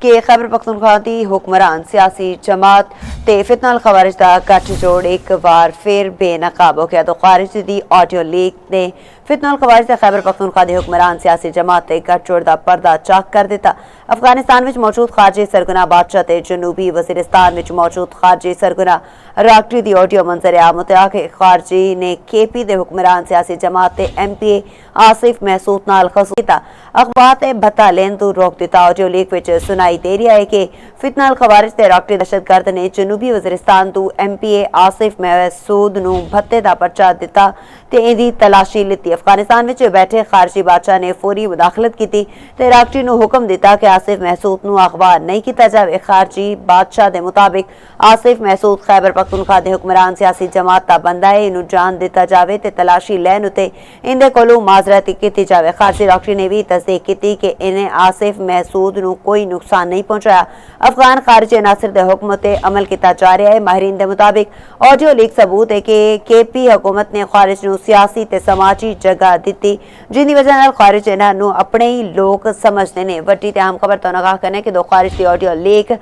कि खैबर पख्तूनख्वा की हुक्मरान सियासी जमात ते फितना खवारिज का गठजोड़ एक बार फिर बेनकाब हो गया। तो खारिज की ऑडियो लीक ने फितना खवारिज से खैबर पख्तूनख्वा की हुक्मरान सियासी जमात ते गठजोड़ का पर्दा चाक कर दिता। अफगानिस्तान में मौजूद खारजी सरगना बादशाह ते जनूबी वजीरिस्तान में मौजूद खारजी सरगना राक्टी की ऑडियो मंजर आम के खारजी ने KP के हुक्मरान सियासी जमात ते MPA आसिफ महसूद नाल खसूस किया। अखबार ते भत्ता लेन तो रोक दिता। ऑडियो लीक विच सुनाई दे रही है कि फितना खवारिज ते राक्टी दहशतगर्द ने जनूबी वजीरिस्तान तो MPA आसिफ महसूद नूं भत्ते का पर्चा दिता ते इहदी तलाशी लिती। अफगानिस्तान विच बैठे खारजी बादशाह ने फौरी मुदाखलत की ते राक्टी नूं हुक्म दिता कि आसिफ महसूद नूं अगवा नहीं किया जाए। खारजी बादशाह के मुताबिक आसिफ महसूद खैबर पख्तूनख्वा के हुक्मरान सियासी जमात का बंदा है, इनू जान दिता जाए ते तलाशी लैन उत्ते इंदे कोलों माजरत की जाए। खारजी राक्टी ने भी तस्दीक की कि इन्हें आसिफ महसूद नूं कोई नुकसान नहीं पहुंचाया। अफगान खारजी अनासर के हुक्म ते अमल किया जा रहा है। माहिरीन के मुताबिक ऑडियो लीक सबूत है कि KP हुकूमत ने खारिज नूं सियासी ते समाजी जगह दी, जिंदी वजह नाल खारिज इन्हां नूं अपने ही लोग समझते हैं। वड्डी ते अहम खबर तो आगाह करने कि दो खारिज की ऑडियो लीक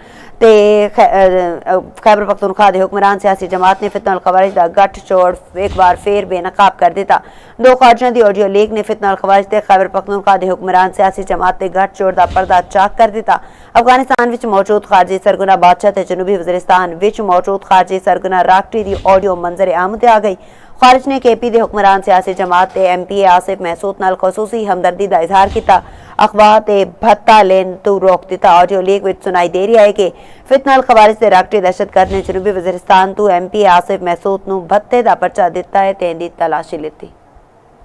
ते खैबर पख्तूनख्वा के हुक्मरान सियासी जमात ने फितना खवारिज का गठजोड़ एक बार फिर बेनकाब कर दिता। दो खारजियों की ऑडियो लीक ने फितना खवारिज ते खैबर पख्तूनख्वा के हुक्मरान सियासी जमात के गठजोड़ का पर्दा चाक कर दिता। अफगानिस्तान विच मौजूद खारजी सरगना बादशाह ते जनूबी वजीरिस्तान विच मौजूद खारजी सरगना राक्टी की ऑडियो मंजर आम ते आ गई। खारिज ने KP के हुक्मरान सियासी जमात ते MPA आसिफ महसूद नाल खसूसी हमदर्दी का इजहार किया। अखबार ते भत्ता लेन तो रोक दिता। ऑडियो लीक विच सुनाई दे रही है कि फितना खवारिज ते राक्टी दहशतगर्द ने जनूबी वजीरिस्तान तो MPA आसिफ महसूद नूं भत्ते का पर्चा दिता है ते इहदी तलाशी लिती।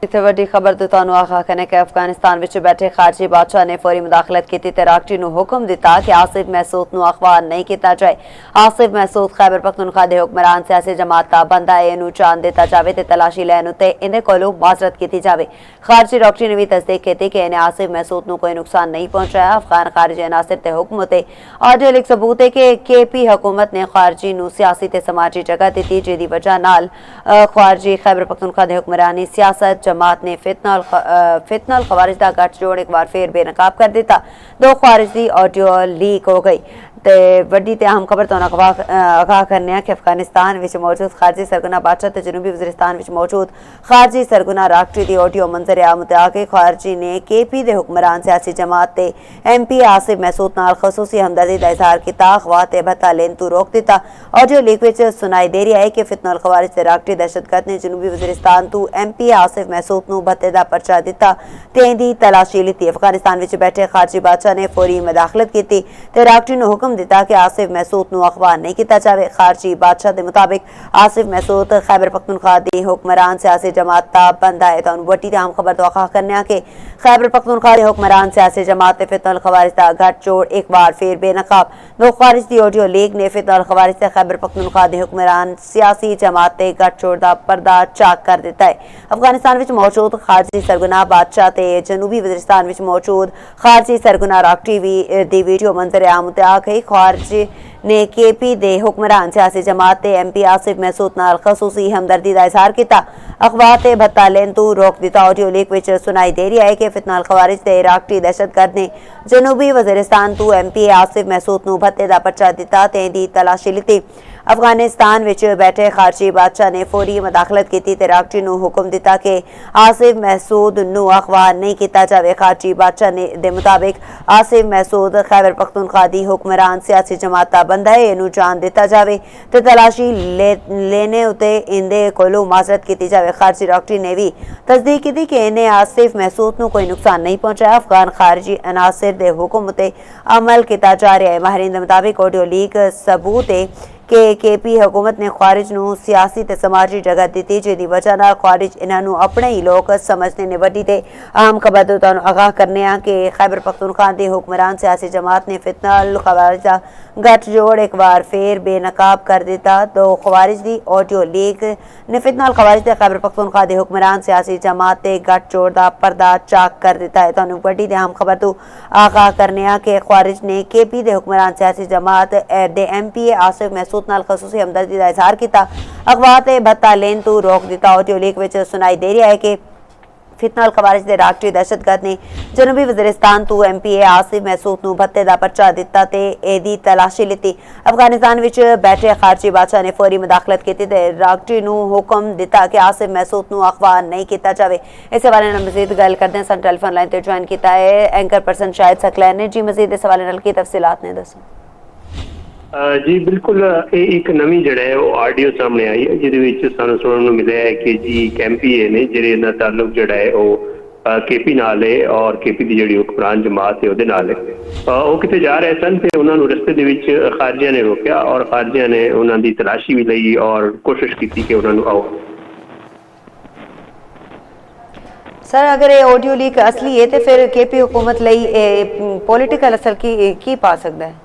इतने वड्डी खबर तो तुहानू आगाह करने के अफगानिस्तान विच बैठे खारजी बादशाह ने फौरी मुदाखलत की ते राक्टी नूं हुक्म दिता कि आसिफ महसूद नूं अगवा नहीं किया जाए। आसिफ महसूद खैबर पख्तूनख्वा के हुक्मरान सियासी जमात का बंदा है, इनू जान दिता जाए ते तलाशी लैन उत्ते इहदे कोलों माजरत की जाए। खारजी राक्टी ने भी तस्दीक की कि इन्हें आसिफ महसूद नूं कोई नुकसान नहीं पहुंचाया। अफगान खारजी अनासर के हुक्म ते ऑडियो लीक सबूत है कि KP हुकूमत ने खारजी नूं सियासी ते समाजी जगह दी, जिहदी वजह नाल खारजी खैबर पख्तूनख्वा के हुक्मरानी सियासत जमात ने फितना खवारिज का गठजोड़ एक बार फिर बेनकाब कर दिता। दो खारिज की ऑडियो लीक हो गई। ते वड्डी ते अहम खबर तो आगाह करने कि अफगानिस्तान विच मौजूद खारजी सरगना बादशाह ते जनूबी वजीरिस्तान विच मौजूद खारजी सरगना राक्टी की ऑडियो मंजर आम ते आके खारजी ने KP के हुक्मरान सियासी जमात ते MPA आसिफ महसूद नाल खसूसी हमदर्दी का इजहार किया। अखबार ते भत्ता लेन तो रोक दिता। ऑडियो लीक विच सुनाई दे रही है कि फितना खवारिज ते राक्टी दहशतगर्द ने जनूबी वजीरिस्तान तो MPA आसिफ महसूद नूं भत्ते का पर्चा दिता ते इहदी तलाशी लिती। अफगानिस्तान विच बैठे खारजी बादशाह ने फौरी मुदाखलत की ते राक्टी नूं हुक्म दिता कि आसिफ महसूद नूं अगवा नहीं किया जाए। खारजी बादशाह के मुताबिक आसिफ महसूद खैबर पख्तूनख्वा की हुक्मरान सियासी जमात का बंदा है। तो वड्डी अहम खबर तो आगाह करने कि खैबर पख्तूनख्वा के हुक्मरान सियासी जमात ते फितना खवारिज का गठजोड़ एक बार फिर बेनकाब। दो खारिज की ऑडियो लीक ने फितना खवारिज से खैबर पख्तूनख्वा के हुक्मरान सियासी जमात के गठजोड़ का पर्दा चाक कर दिता है। अफगानिस्तान विच मौजूद खारजी सरगना बादशाह ते जनूबी वजीरिस्तान विच मौजूद खारजी सरगना राक्टी दी वीडियो मंजर आम ते आ गई। खारजी ने KP दे हुक्मरान सियासी जमात ते MPA आसिफ महसूद नाल खसूसी हमदर्दी का इजहार किया। अखबार ते भत्ता लेन तो रोक दिता। ऑडियो लीक विच सुनाई दे रही है कि फितना खवारिज ते राक्टी दहशतगर्द ने जनूबी वजीरिस्तान तो MPA आसिफ महसूद नूं भत्ते का पर्चा दिता ते इहदी तलाशी लिती। अफगानिस्तान विच बैठे खारजी बादशाह ने फौरी मुदाखलत की ते राक्टी नूं हुक्म दिता कि आसिफ महसूद नूं अगवा नहीं किया जाए। खारजी बादशाह ने दे मुताबिक आसिफ महसूद खैबर पख्तूनख्वा की हुक्मरान सियासी जमात का बंदा है, इनू जान दिता जाए ते तलाशी लेने उत्ते इंदे कोलों माजरत की जाए। खारजी राक्टी ने भी तस्दीक की कि इन्हें आसिफ महसूद नूं कोई नुकसान नहीं पहुंचाया। अफगान खारजी अनासर के हुक्म उत्ते अमल किया जा रहा है। माहिरीन के मुताबिक ऑडियो लीक सबूत है कि KP हुकूमत ने खारिज नूं सियासी ते समाजी जगह दी, जिहदी वजह नाल खारिज इन्हां नूं अपने ही लोग समझते ने। वड्डी ते अहम खबर तो तुहानूं आगाह करने कि खैबर पख्तूनख्वा के हुक्मरान सियासी जमात ने फितना खवारिज का गठजोड़ एक बार फिर बेनकाब कर दिता। तो खवारिज की ऑडियो लीक ने फितना खवारिज ते खैबर पख्तूनख्वा के हुक्मरान सियासी जमात के गठजोड़ का पर्दा चाक कर दिता है। तुहानूं वड्डी ते अहम खबर तो आगाह करने कि खारिज ने KP के हुक्मरान सियासी जमात दे MPA आसिफ महसूद नाल खसूसी हमदर्दी का इजहार किया। अखबार ते भत्ता लेन तो रोक दिता। ऑडियो लीक विच सुनाई दे रही है कि ਫਿਤਨਲ ਖਵਾਰਿਜ ਦੇ ਰਾਸ਼ਟਰੀ ਦਹਿਸ਼ਤਗਰਦ ਨੇ ਜਨੂਬੀ ਵਜ਼ੀਰਿਸਤਾਨ ਤੋਂ MPA ਆਸਿਫ ਮਹਿਸੂਦ ਨੂੰ ਭੱਤੇ ਦਾ ਪਰਚਾ ਦਿੱਤਾ ਤੇ ਇਹਦੀ ਤਲਾਸ਼ੀ ਲਿੱਤੀ। ਅਫਗਾਨਿਸਤਾਨ ਵਿੱਚ ਬੈਠੇ ਖਾਰਜੀ ਬਾਦਸ਼ਾਹ ਨੇ ਫੌਰੀ ਮੁਦਾਖਲਤ ਕੀਤੀ ਤੇ ਰਾਸ਼ਟਰੀ ਨੂੰ ਹੁਕਮ ਦਿੱਤਾ ਕਿ ਆਸਿਫ ਮਹਿਸੂਦ ਨੂੰ ਅਗਵਾ ਨਹੀਂ ਕੀਤਾ ਜਾਵੇ। ਇਸ ਹਵਾਲੇ ਨਾਲ ਮਜ਼ੀਦ ਗੱਲ ਕਰਦੇ ਹਾਂ। ਸਾਨੂੰ ਟੈਲੀਫੋਨ ਲਾਈਨ ਤੇ ਜੁਆਇਨ ਕੀਤਾ ਹੈ ਐਂਕਰ ਪਰਸਨ ਸ਼ਾਹਿਦ ਸਕਲੈਨ ਨੇ। ਜੀ ਮਜ਼ੀਦ ਇਸ ਹਵਾਲੇ ਨਾਲ ਕੀ ਤਫਸੀਲਾਤ ਨੇ, ਦੱਸੋ। जी बिल्कुल, ये एक नवी जड़ा है वो आडियो सामने आई है जिहदे सानू सुनने को मिला है कि जी एक MPA ने जिहदे नाल ताल्लुक जड़ा है वो KP नाल है और KP की जिहड़ी हुक्मरान जमात है उहदे नाल है। वो किते जा रहे सन ते उन्हां नू रस्ते दे विच खारजियां ने रोकिया और खारजियां ने उन्हां दी तलाशी भी लई और कोशिश की कि उन्हां नू आओ। सर अगर ये ऑडियो लीक असली है तो फिर KP हुकूमत लई पॉलिटिकल असर की पा सकता है?